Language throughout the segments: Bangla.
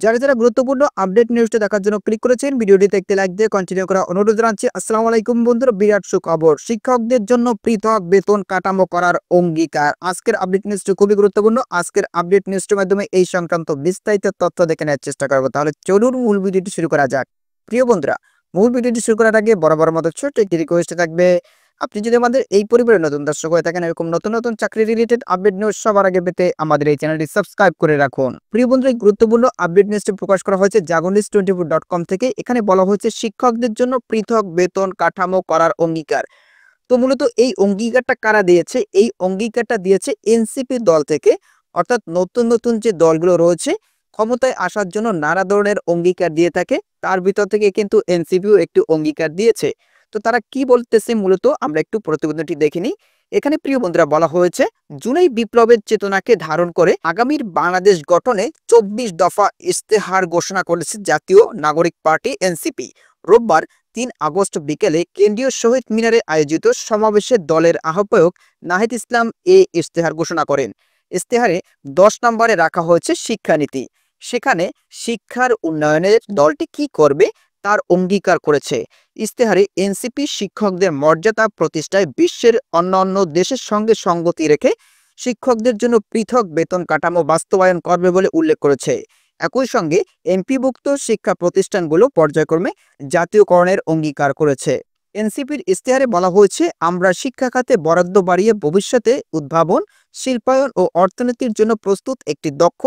যারা গুরুত্বপূর্ণ আপডেট নিউজটা দেখার জন্য ক্লিক করেছেন, ভিডিওটি দেখতে লাইক দিয়ে কন্টিনিউ করা অনুরোধ জানাচ্ছি। আসসালামু আলাইকুম বন্ধুরা, বিরাট সুখবর, শিক্ষকদের জন্য পৃথক বেতন কাঠামো করার অঙ্গীকার। আজকের আপডেট নিউজটি খুবই গুরুত্বপূর্ণ। আজকের আপডেট নিউজটির মাধ্যমে এই সংক্রান্ত বিস্তারিত তথ্য দেখে নেওয়ার চেষ্টা করবো। তাহলে চলুন মূল ভিডিওটি শুরু করা যাক। প্রিয় বন্ধুরা, মূল ভিডিওটি শুরু করার আগে বরাবর মতো ছোট্ট একটি রিকোয়েস্ট থাকবে। আপনি যদি আমাদের এই পরিবারের নতুন দর্শক হয়ে থাকেন, এরকম নতুন নতুন চাকরি রিলেটেড আপডেট নিউজ সবার আগে পেতে আমাদের এই চ্যানেলটি সাবস্ক্রাইব করে রাখুন। প্রিয় বন্ধুরা, এই গুরুত্বপূর্ণ আপডেট নিউজটি প্রকাশ করা হয়েছে jagundiz24.com থেকে। এখানে বলা হয়েছে শিক্ষকদের জন্য পৃথক বেতন কাঠামো করার অঙ্গীকার। তো মূলত এই অঙ্গীকারটা কারা দিয়েছে? এই অঙ্গীকারটা দিয়েছে এনসিপি দল থেকে। অর্থাৎ নতুন নতুন যে দলগুলো রয়েছে ক্ষমতায় আসার জন্য নানা ধরনের অঙ্গীকার দিয়ে থাকে, তার ভিতর থেকে কিন্তু এনসিপিও একটি অঙ্গীকার দিয়েছে। তো তারা কি বলতেছে মূলত আমরা একটু প্রতিবেদনটি দেখে নিই। এখানে প্রিয় বন্ধুরা বলা হয়েছে, জুলাই বিপ্লবের চেতনাকে ধারণ করে আগামীর বাংলাদেশ গঠনে 24 দফা ইস্তেহার ঘোষণা করেছে জাতীয় নাগরিক পার্টি এনসিপি। রোববার 3 আগস্ট বিকেলে কেন্দ্রীয় শহীদ মিনারে আয়োজিত সমাবেশে দলের আহ্বায়ক নাহিদ ইসলাম এই ইস্তেহার ঘোষণা করেন। ইস্তেহারে 10 নম্বরে রাখা হয়েছে শিক্ষানীতি। সেখানে শিক্ষার উন্নয়নের দলটি কি করবে তার অঙ্গীকার করেছে। ইস্তেহারে এনসিপি শিক্ষকদের মর্যাদা প্রতিষ্ঠায় বিশ্বের অন্যান্য দেশের সঙ্গে সঙ্গতি রেখে শিক্ষকদের জন্য পৃথক বেতন কাঠামো বাস্তবায়ন করবে বলে উল্লেখ করেছে। একই সঙ্গে এমপিভুক্ত শিক্ষা প্রতিষ্ঠানগুলো পর্যায়ক্রমে জাতীয়করণের অঙ্গীকার করেছে। এনসিপির ইস্তেহারে বলা হয়েছে, আমরা শিক্ষা খাতে বরাদ্দ বাড়িয়ে ভবিষ্যতে উদ্ভাবন, শিল্পায়ন ও অর্থনীতির জন্য প্রস্তুত একটি দক্ষ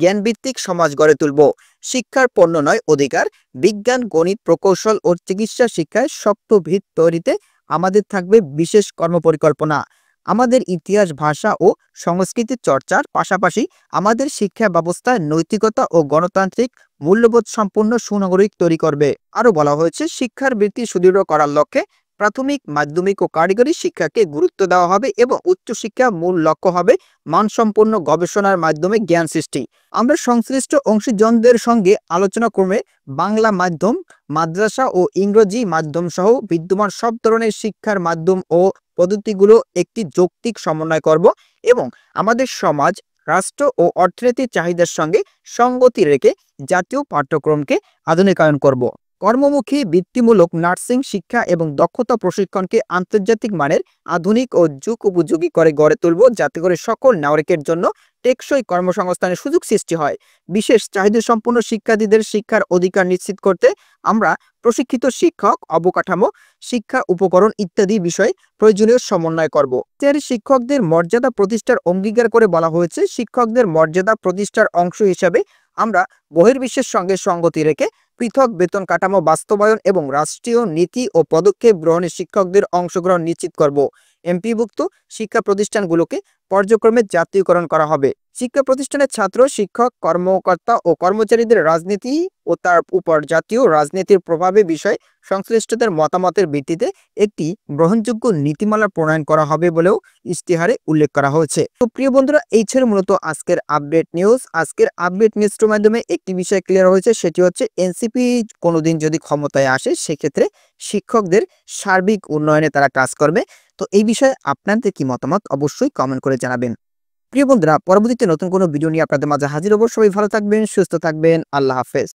জ্ঞানভিত্তিক সমাজ গড়ে তুলব। শিক্ষার পণ্য নয় অধিকার। বিজ্ঞান, গণিত, প্রকৌশল ও চিকিৎসা শিক্ষায় শক্ত ভিত তৈরিতে আমাদের থাকবে বিশেষ কর্মপরিকল্পনা। আমাদের ইতিহাস, ভাষা ও সংস্কৃতির চর্চার পাশাপাশি আমাদের শিক্ষা ব্যবস্থায় নৈতিকতা ও গণতান্ত্রিক মূল্যবোধ সম্পূর্ণ সুনাগরিক তৈরি করবে। আরও বলা হয়েছে, শিক্ষার বৃত্তি সুদৃঢ় করার লক্ষ্যে প্রাথমিক, মাধ্যমিক ও কারিগরি শিক্ষাকে গুরুত্ব দেওয়া হবে এবং উচ্চশিক্ষা মূল লক্ষ্য হবে মানসম্পন্ন গবেষণার মাধ্যমে জ্ঞান সৃষ্টি। আমরা সংশ্লিষ্ট অংশীজনদের সঙ্গে আলোচনা ক্রমে বাংলা মাধ্যম, মাদ্রাসা ও ইংরেজি মাধ্যম সহ বিদ্যমান সব ধরনের শিক্ষার মাধ্যম ও পদ্ধতিগুলো একটি যৌক্তিক সমন্বয় করব এবং আমাদের সমাজ, রাষ্ট্র ও অর্থনীতির চাহিদার সঙ্গে সঙ্গতি রেখে জাতীয় পাঠ্যক্রমকে আধুনিকায়ন করব। কর্মমুখী বৃত্তিমূলক নার্সিং শিক্ষা এবং দক্ষতা প্রশিক্ষণকে আন্তর্জাতিক মানের, আধুনিক ও যুগ উপযোগী করে গড়ে তুলব, যাতে করে সকল নাগরিকের জন্য টেকসই কর্মসংস্থানের সুযোগ সৃষ্টি হয়। বিশেষ চাহিদা সম্পন্ন শিক্ষার্থীদের শিক্ষার অধিকার নিশ্চিত করতে আমরা প্রশিক্ষিত শিক্ষক, অবকাঠামো, শিক্ষা উপকরণ ইত্যাদি বিষয়ে প্রয়োজনীয় সমন্বয় করব। শিক্ষকদের মর্যাদা প্রতিষ্ঠার অঙ্গীকার করে বলা হয়েছে, শিক্ষকদের মর্যাদা প্রতিষ্ঠার অংশ হিসাবে আমরা বহির্বিশ্বের সঙ্গে সঙ্গতি রেখে পৃথক বেতন কাঠামো বাস্তবায়ন এবং রাষ্ট্রীয় নীতি ও পদক্ষেপ গ্রহণে শিক্ষকদের অংশগ্রহণ নিশ্চিত করব। এমপিভুক্ত শিক্ষা প্রতিষ্ঠানগুলোকে পর্যায়ক্রমে জাতীয়করণ করা হবে। শিক্ষা প্রতিষ্ঠানের ছাত্র, শিক্ষক, কর্মকর্তা ও কর্মচারীদের রাজনীতি ও তার উপর জাতীয় রাজনীতির প্রভাবে বিষয়ে সংশ্লিষ্টদের মতামতের ভিত্তিতে একটি গ্রহণযোগ্য নীতিমালা প্রণয়ন করা হবে বলেও ইশতেহারে উল্লেখ করা হয়েছে। তো প্রিয় বন্ধুরা, এই ছিল মূলত আজকের আপডেট নিউজ। আজকের আপডেট নিউজটির মাধ্যমে একটি বিষয় ক্লিয়ার হয়েছে, সেটি হচ্ছে এনসিপি কোনোদিন যদি ক্ষমতায় আসে সেক্ষেত্রে শিক্ষকদের সার্বিক উন্নয়নে তারা কাজ করবে। তো এই বিষয়ে আপনাদের কি মতামত অবশ্যই কমেন্ট করে জানাবেন। প্রিয় বন্ধুরা, পরবর্তীতে নতুন কোনো ভিডিও নিয়ে আপনাদের মাঝে হাজির হব। সবাই ভালো থাকবেন, সুস্থ থাকবেন। আল্লাহ হাফেজ।